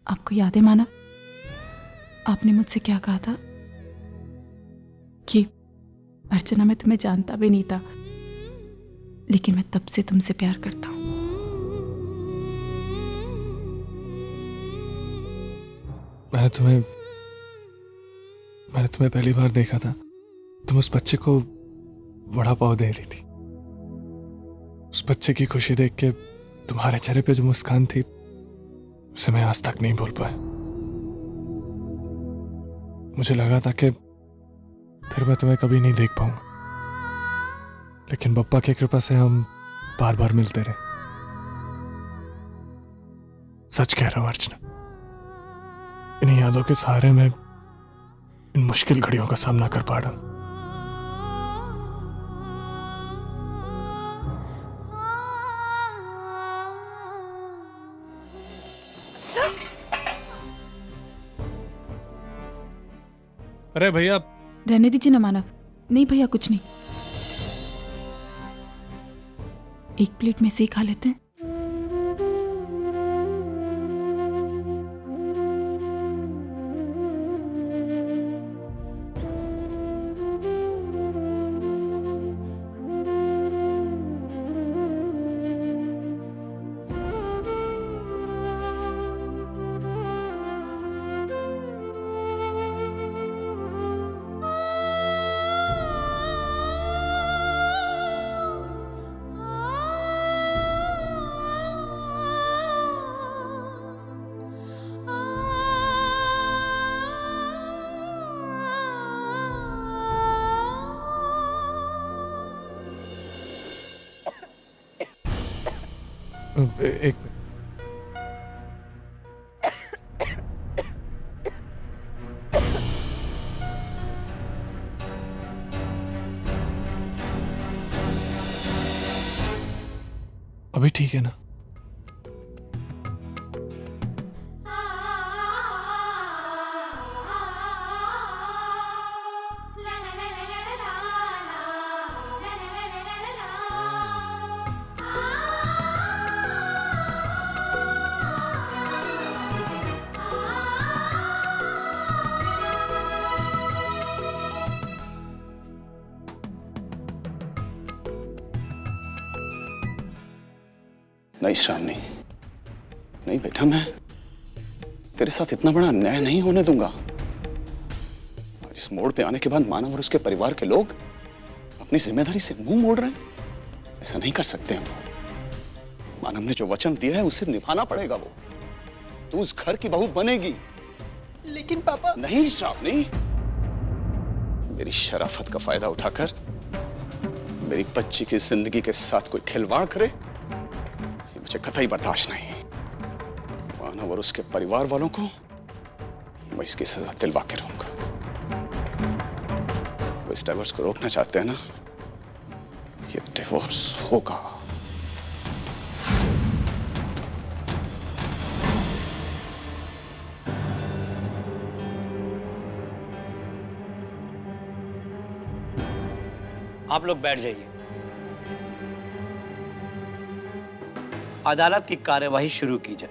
आपको याद है मानव, आपने मुझसे क्या कहा था कि अर्चना मैं तुम्हें जानता भी नहीं था, लेकिन मैं तब से तुमसे प्यार करता हूं। मैंने तुम्हें पहली बार देखा था, तुम उस बच्चे को वड़ा पाव दे रही थी। उस बच्चे की खुशी देख के तुम्हारे चेहरे पे जो मुस्कान थी, उसे मैं आज तक नहीं भूल पाया। मुझे लगा था कि फिर मैं तुम्हें कभी नहीं देख पाऊंगा, लेकिन बप्पा की कृपा से हम बार बार मिलते रहे। सच कह रहा हूं अर्चना, इन यादों के सहारे में इन मुश्किल घड़ियों का सामना कर पा रहा हूं। अरे भैया, रहने दीजिए ना मानव। नहीं भैया, कुछ नहीं, एक प्लेट में से ही खा लेते हैं। एक अभी ठीक है ना? नहीं श्रावणी, नहीं बेटा, मैं तेरे साथ इतना बड़ा अन्याय नहीं होने दूंगा। आज इस मोड़ पे आने के बाद मानव और उसके परिवार के लोग अपनी जिम्मेदारी से मुंह मोड़ रहे हैं। ऐसा नहीं कर सकते हैं वो। मानव ने जो वचन दिया है उसे निभाना पड़ेगा। वो तू उस घर की बहू बनेगी। लेकिन पापा। नहीं श्रावणी, मेरी शराफत का फायदा उठाकर मेरी बच्ची की जिंदगी के साथ कोई खिलवाड़ करे, मुझे कतई बर्दाश्त नहीं। मानव और उसके परिवार वालों को मैं इसकी सजा दिलवा के रहूंगा। वो इस डिवोर्स को रोकना चाहते हैं ना, ये डिवोर्स होगा। आप लोग बैठ जाइए। अदालत की कार्यवाही शुरू की जाए।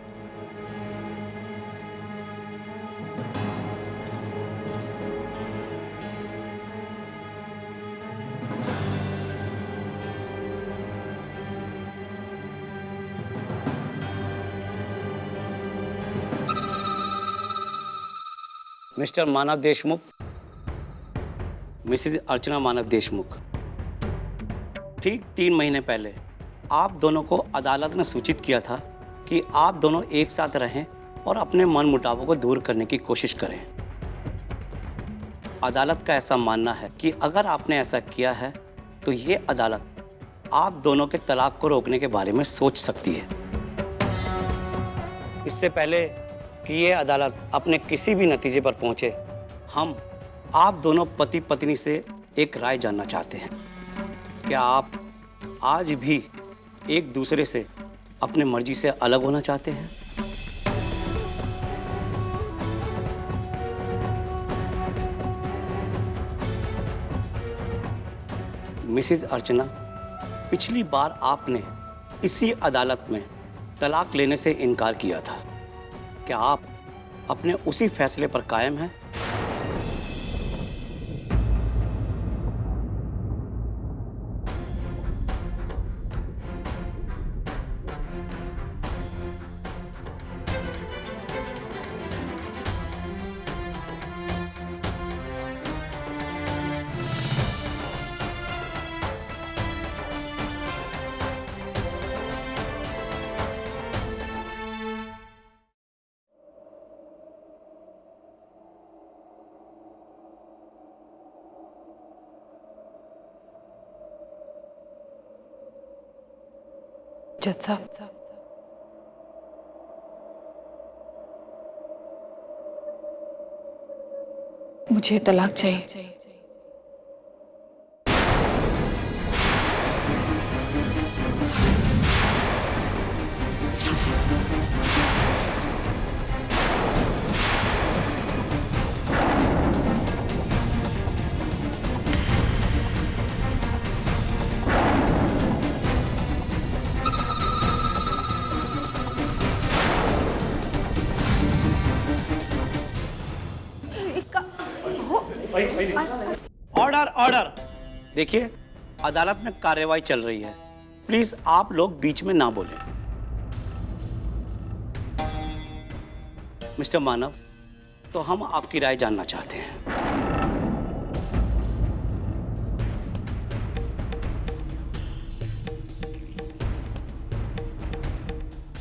मिस्टर मानव देशमुख, मिसेज अर्चना मानव देशमुख, ठीक 3 महीने पहले आप दोनों को अदालत ने सूचित किया था कि आप दोनों एक साथ रहें और अपने मन मुटावों को दूर करने की कोशिश करें। अदालत का ऐसा मानना है कि अगर आपने ऐसा किया है तो ये अदालत आप दोनों के तलाक को रोकने के बारे में सोच सकती है। इससे पहले कि ये अदालत अपने किसी भी नतीजे पर पहुंचे, हम आप दोनों पति पत्नी से एक राय जानना चाहते हैं। क्या आप आज भी एक दूसरे से अपने मर्जी से अलग होना चाहते हैं? मिसेज अर्चना, पिछली बार आपने इसी अदालत में तलाक लेने से इनकार किया था। क्या आप अपने उसी फैसले पर कायम हैं? जज साहब, मुझे तलाक चाहिए। Order order. देखिए, अदालत में कार्यवाही चल रही है, प्लीज आप लोग बीच में ना बोलें। मिस्टर मानव, तो हम आपकी राय जानना चाहते हैं।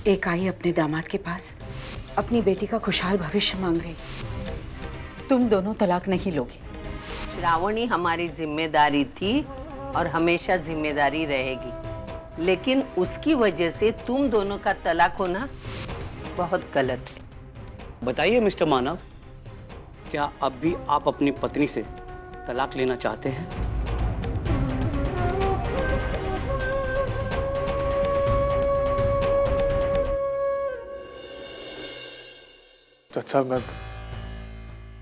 एक आई अपने दामाद के पास अपनी बेटी का खुशहाल भविष्य मांग रही। तुम दोनों तलाक नहीं लोगे। श्रावणी हमारी जिम्मेदारी थी और हमेशा जिम्मेदारी रहेगी, लेकिन उसकी वजह से तुम दोनों का तलाक होना बहुत गलत है। बताइए मिस्टर मानव, क्या अब भी आप अपनी पत्नी से तलाक लेना चाहते हैं? जज साहब, मैं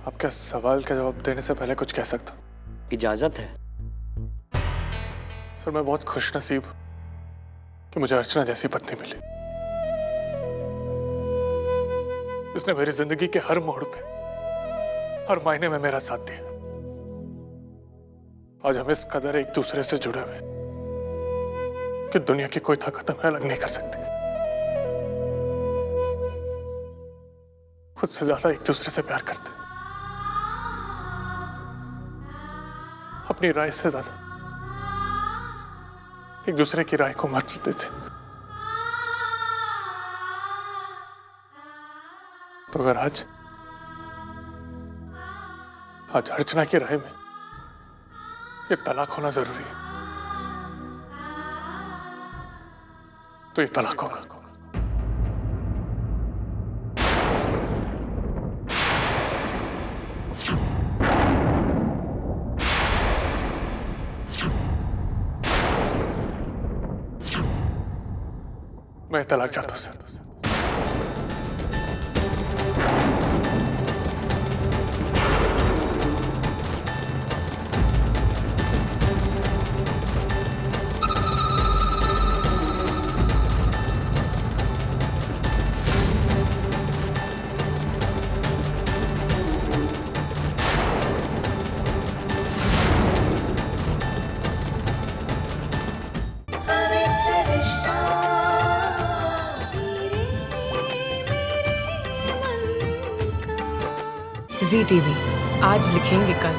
आपके सवाल का जवाब देने से पहले कुछ कह सकता हूँ? इजाजत है। सर, मैं बहुत खुशनसीब हूं कि मुझे अर्चना जैसी पत्नी मिली। इसने मेरी जिंदगी के हर मोड़ पे, हर मायने में मेरा साथ दिया। आज हम इस कदर एक दूसरे से जुड़े हुए कि दुनिया की कोई ताकत हमें अलग नहीं कर सकती। खुद से ज्यादा एक दूसरे से प्यार करते, अपनी राय से ज्यादा एक दूसरे की राय को महत्व देते। तो अगर आज अर्चना की राय में ये तलाक होना जरूरी है, तो ये तलाक होगा। मैं तलाक चाहता हूं सर। ZTV, आज लिखेंगे कल।